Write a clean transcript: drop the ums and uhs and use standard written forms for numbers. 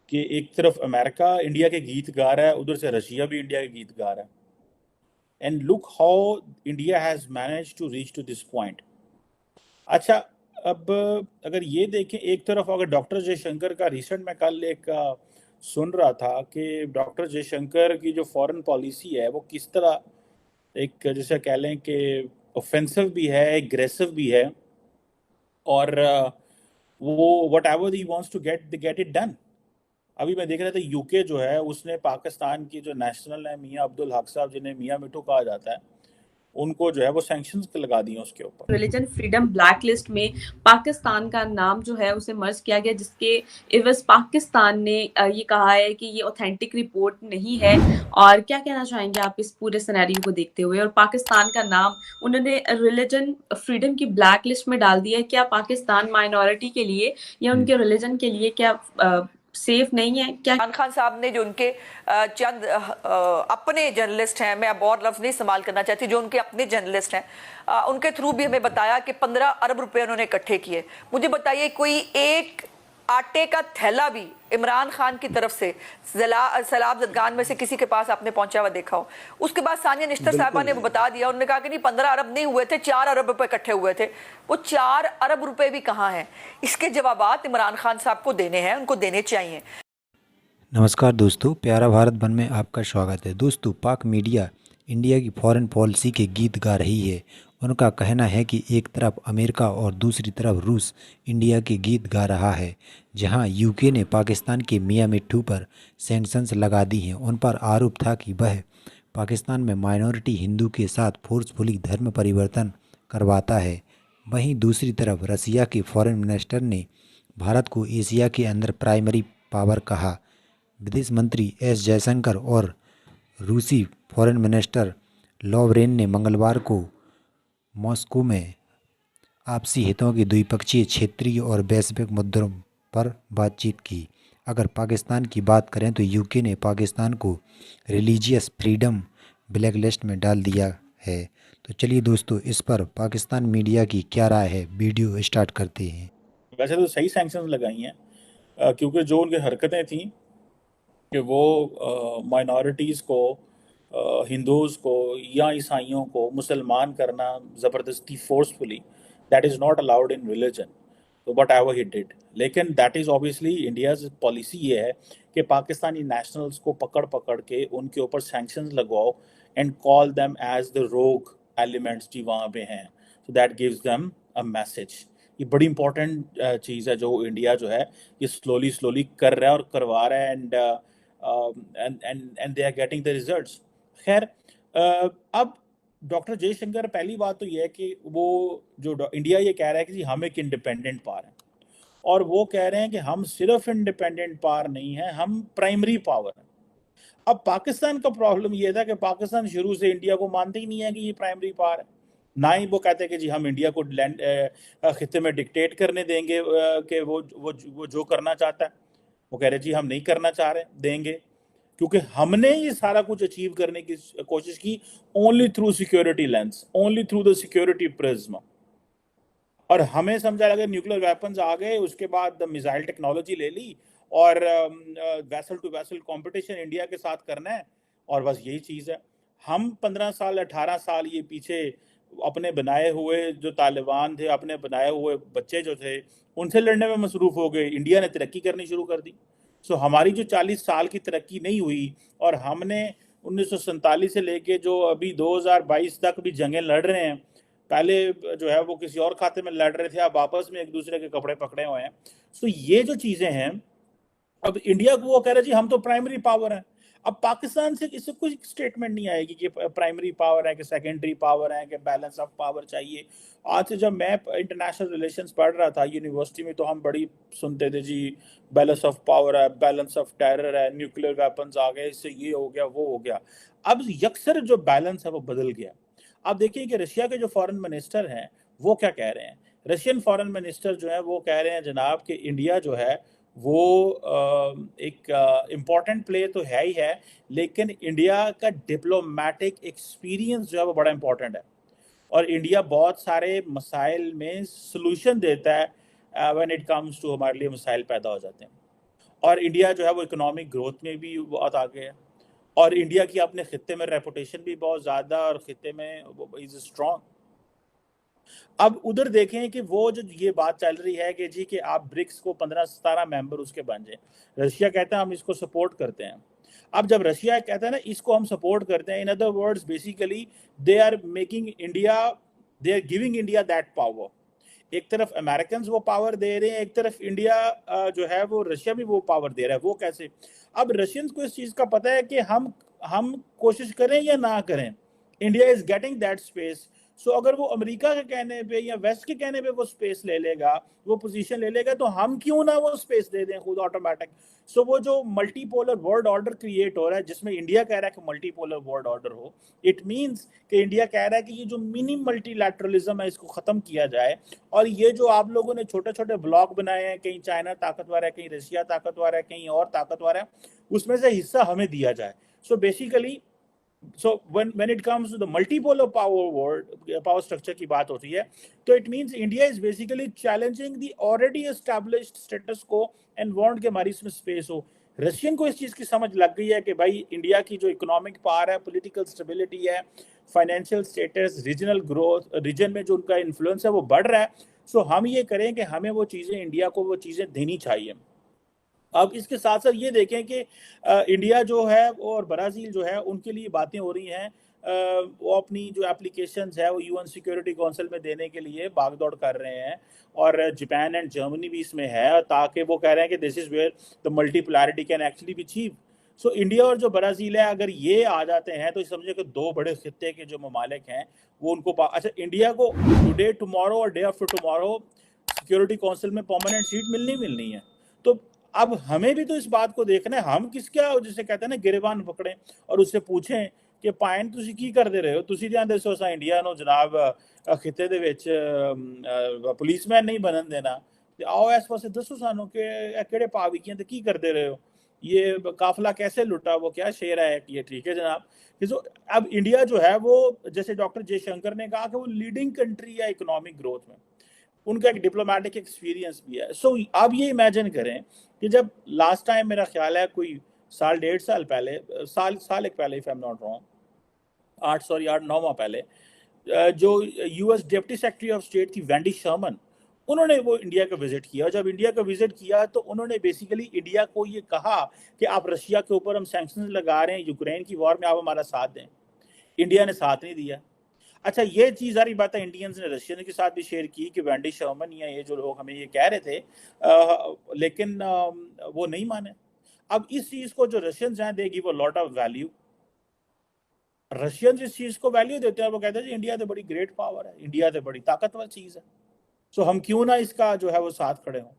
कि एक तरफ अमेरिका इंडिया के गीत गा रहा है, उधर से रशिया भी इंडिया के गीत गा रहा है। And look how India has manage to reach to this point. अच्छा, अब अगर ये देखें, एक तरफ अगर डॉक्टर जयशंकर का रिसेंट में कल एक सुन रहा था कि डॉक्टर जयशंकर की जो फॉरेन पॉलिसी है वो किस तरह एक जैसे कह लें कि ऑफेंसिव भी है, एग्रेसिव भी है, और वो whatever he wants to get it done. अभी मैं देख रहा था यूके जो है उसने पाकिस्तान की जो नेशनल है मियाँ अब्दुल हक साहब, जिन्हें मियाँ मिठू कहा जाता है, उनको जो है वो सैंक्शंस लगा दिए उसके ऊपर। रिलीजन फ्रीडम ब्लैक लिस्ट में पाकिस्तान का नाम जो है उसे मर्ज किया गया, जिसके इवज पाकिस्तान ने ये कहा है कि ये ऑथेंटिक रिपोर्ट नहीं है। और क्या कहना चाहेंगे आप इस पूरे सिनेरियो को देखते हुए? और पाकिस्तान का नाम उन्होंने रिलीजन फ्रीडम की ब्लैक लिस्ट में डाल दिया है। क्या पाकिस्तान माइनॉरिटी के लिए या उनके रिलीजन के लिए क्या सेफ नहीं है? क्या इमरान खान साहब ने जो उनके चंद अपने जर्नलिस्ट हैं, मैं अब और लफ्ज नहीं इस्तेमाल करना चाहती, जो उनके अपने जर्नलिस्ट हैं, उनके थ्रू भी हमें बताया कि 15 अरब रुपए उन्होंने इकट्ठे किए। मुझे बताइए, कोई एक आटे का थैला भी इमरान खान की तरफ से सैलाब जदगान में से किसी के पास आपने पहुंचा हुआ देखा हो? उसके बाद सानिया निश्तर साहबा ने बता दिया, उन्होंने कहा कि नहीं 15 अरब नहीं हुए थे, 4 अरब रुपए इकट्ठे हुए थे। वो 4 अरब रुपए भी कहाँ हैं? इसके जवाबात इमरान खान साहब को देने हैं, उनको देने चाहिए। नमस्कार दोस्तों, प्यारा भारत वन में आपका स्वागत है। दोस्तों, पाक मीडिया इंडिया की फॉरेन पॉलिसी के गीत गा रही है। उनका कहना है कि एक तरफ अमेरिका और दूसरी तरफ रूस इंडिया के गीत गा रहा है। जहां यूके ने पाकिस्तान के मियां मिट्ठू पर सैंक्शंस लगा दी हैं। उन पर आरोप था कि वह पाकिस्तान में माइनॉरिटी हिंदू के साथ फोर्सफुली धर्म परिवर्तन करवाता है। वहीं दूसरी तरफ रसिया के फॉरेन मिनिस्टर ने भारत को एशिया के अंदर प्राइमरी पावर कहा। विदेश मंत्री एस जयशंकर और रूसी फॉरेन मिनिस्टर लॉवरेन ने मंगलवार को मॉस्को में आपसी हितों के द्विपक्षीय, क्षेत्रीय और वैश्विक मुद्दों पर बातचीत की। अगर पाकिस्तान की बात करें तो यूके ने पाकिस्तान को रिलीजियस फ्रीडम ब्लैक लिस्ट में डाल दिया है। तो चलिए दोस्तों, इस पर पाकिस्तान मीडिया की क्या राय है, वीडियो स्टार्ट करते हैं। वैसे तो सही सैंक्शंस लगाई हैं, क्योंकि जो उनकी हरकतें थी कि वो माइनॉरिटीज़ को, हिंदूज़ को या ईसाइयों को मुसलमान करना ज़बरदस्ती, forcefully, that is not allowed in religion. तो वट एवर ही डिड, लेकिन that is obviously India's policy ये है कि पाकिस्तानी नेशनल्स को पकड़ पकड़ के उनके ऊपर सैंक्शंस लगवाओ and call them as the rogue elements जो वहाँ पे हैं। So that gives them a message. ये बड़ी इंपॉर्टेंट चीज़ है जो इंडिया जो है ये स्लोली स्लोली कर रहा है और करवा रहा है, and they are getting the results. खैर, अब डॉक्टर जयशंकर, पहली बात तो ये है कि वो जो इंडिया ये कह रहा है कि जी हम एक इंडिपेंडेंट पावर हैं, और वो कह रहे हैं कि हम सिर्फ इंडिपेंडेंट पावर नहीं है, हम प्राइमरी पावर हैं। अब पाकिस्तान का प्रॉब्लम ये था कि पाकिस्तान शुरू से इंडिया को मानते ही नहीं है कि ये प्राइमरी पावर है। ना ही वो कहते हैं कि जी हम इंडिया को लैंड खित्ते में डिक्टेट करने देंगे, कि वो जो करना चाहता है। वो कह रहे जी हम नहीं करना चाह रहे देंगे, क्योंकि हमने ये सारा कुछ अचीव करने की कोशिश की only through security lens, only through the security prism. और हमें समझा लगा न्यूक्लियर वेपन्स आ गए, उसके बाद मिसाइल टेक्नोलॉजी ले ली और vessel to vessel competition India के साथ करना है, और बस यही चीज़ है। हम 15 साल 18 साल ये पीछे अपने बनाए हुए जो तालिबान थे, अपने बनाए हुए बच्चे जो थे, उनसे लड़ने में मसरूफ़ हो गए। इंडिया ने तरक्की करनी शुरू कर दी। सो हमारी जो 40 साल की तरक्की नहीं हुई, और हमने 1947 से लेके जो अभी 2022 तक भी जंगें लड़ रहे हैं, पहले जो है वो किसी और खाते में लड़ रहे थे, अब आपस में एक दूसरे के कपड़े पकड़े हुए हैं। सो ये जो चीज़ें हैं, अब इंडिया को वो कह रहे जी हम तो प्राइमरी पावर हैं। अब पाकिस्तान से इससे कोई स्टेटमेंट नहीं आएगी कि प्राइमरी पावर है कि सेकेंडरी पावर है कि बैलेंस ऑफ पावर चाहिए। आज से जब मैं इंटरनेशनल रिलेशंस पढ़ रहा था यूनिवर्सिटी में, तो हम बड़ी सुनते थे जी बैलेंस ऑफ पावर है, बैलेंस ऑफ टेरर है, न्यूक्लियर वेपन्स आ गए, इससे ये हो गया वो हो गया। अब यकसर जो बैलेंस है वो बदल गया। आप देखिए कि रशिया के जो फॉरेन मिनिस्टर हैं वो क्या कह रहे हैं। रशियन फॉरेन मिनिस्टर जो है वो कह रहे हैं जनाब कि इंडिया जो है वो एक इम्पॉर्टेंट प्ले तो है ही है, लेकिन इंडिया का डिप्लोमेटिक एक्सपीरियंस जो है वो बड़ा इम्पॉर्टेंट है, और इंडिया बहुत सारे मसाइल में सलूशन देता है व्हेन इट कम्स टू, हमारे लिए मसाइल पैदा हो जाते हैं। और इंडिया जो है वो इकोनॉमिक ग्रोथ में भी बहुत आगे है, और इंडिया की अपने खित्ते में रेपुटेशन भी बहुत ज़्यादा, और खित्ते में इज स्ट्रॉन्ग। अब उधर देखें कि वो जो ये बात चल रही है कि जी कि आप ब्रिक्स को 15-17 मेंबर उसके बन जाए, रशिया कहता है हम इसको सपोर्ट करते हैं। अब जब रशिया कहता है ना इसको हम सपोर्ट करते हैं, in other words basically they are making India, they are giving India that power. एक तरफ अमेरिकन वो पावर दे रहे हैं, एक तरफ इंडिया जो है वो रशिया भी वो पावर दे रहा है। वो कैसे? अब रशियंस को इस चीज़ का पता है कि हम कोशिश करें या ना करें, India is getting that space. So अगर वो अमेरिका के कहने पे या वेस्ट के कहने पे वो स्पेस ले लेगा, वो पोजीशन ले लेगा, तो हम क्यों ना वो स्पेस दे दें खुद ऑटोमेटिक। सो वो जो मल्टीपोलर वर्ल्ड ऑर्डर क्रिएट हो रहा है, जिसमें इंडिया कह रहा है कि मल्टीपोलर वर्ल्ड ऑर्डर हो, इट मींस कि इंडिया कह रहा है कि ये जो मिनी मल्टीलैटरलिज्म है इसको खत्म किया जाए, और ये जो आप लोगों ने छोटे छोटे ब्लॉक बनाए हैं, कहीं चाइना ताकतवर है, कहीं रशिया ताकतवर है, कहीं और ताकतवर है, उसमें से हिस्सा हमें दिया जाए। So basically so when it comes to the multipolar power structure की बात होती है, तो it means India is basically challenging the already established status quo and want कि हमारी इसमें स्पेस हो। रशियन को इस चीज़ की समझ लग गई है कि भाई इंडिया की जो इकोनॉमिक पावर है, पॉलिटिकल स्टेबिलिटी है, financial status, regional growth, region में जो उनका इन्फ्लुएंस है वो बढ़ रहा है। सो हम ये करें कि हमें वो चीज़ें, इंडिया को वो चीज़ें देनी चाहिए। अब इसके साथ साथ ये देखें कि इंडिया जो है और ब्राज़ील जो है उनके लिए बातें हो रही हैं, वो अपनी जो एप्लीकेशंस है वो यूएन सिक्योरिटी काउंसिल में देने के लिए भागदौड़ कर रहे हैं, और जापान एंड जर्मनी भी इसमें है, ताकि वो कह रहे हैं कि this is where the multipolarity can actually be achieve. So India और जो ब्राज़ील है, अगर ये आ जाते हैं तो समझे कि दो बड़े खित्ते के जो ममालिक हैं वो उनको अच्छा, इंडिया को टुडे टुमारो और day after tomorrow security council में परमानेंट सीट मिलनी है। तो अब हमें भी तो इस बात को देखना है, हम किसका जिसे कहते हैं ना गिरेबान पकड़ें और उससे पूछें कि पाइन तुसी की करते रहे हो, तुसी ध्यान दसो असां इंडिया नो जनाब खिते दे विच पुलिसमैन नहीं बनन देना, ते आओ इस पासे दसो सानू कि केड़े पाविकियां ते की करते रहे हो, ये काफिला कैसे लुटा, वो क्या शेर है ये, ठीक है जनाब। तो अब इंडिया जो है वो, जैसे डॉक्टर जयशंकर ने कहा कि वो लीडिंग कंट्री है इकोनॉमिक ग्रोथ में, उनका एक डिप्लोमेटिक एक्सपीरियंस भी है। सो आप ये इमेजिन करें कि जब लास्ट टाइम मेरा ख्याल है कोई साल 1.5 साल पहले, साल एक पहले, if I am not wrong, 8 माह पहले, जो US deputy secretary of state थी वेंडी शर्मन, उन्होंने वो इंडिया का विजिट किया। और जब इंडिया का विजिट किया तो उन्होंने बेसिकली इंडिया को ये कहा कि आप रशिया के ऊपर हम सैंक्शंस लगा रहे हैं, यूक्रेन की वॉर में आप हमारा साथ दें। इंडिया ने साथ नहीं दिया। अच्छा, ये चीज़ सारी बातें इंडियंस ने रशियन के साथ भी शेयर की कि वेंडी शर्मन या ये जो लोग हमें ये कह रहे थे, लेकिन वो नहीं माने। अब इस चीज़ को जो रशियंस हैं they give a lot of value. Russians इस चीज़ को वैल्यू देते हैं, वो कहते हैं जी इंडिया तो बड़ी ग्रेट पावर है, इंडिया तो बड़ी ताकतवर चीज़ है, सो हम क्यों ना इसका जो है वो साथ खड़े हों।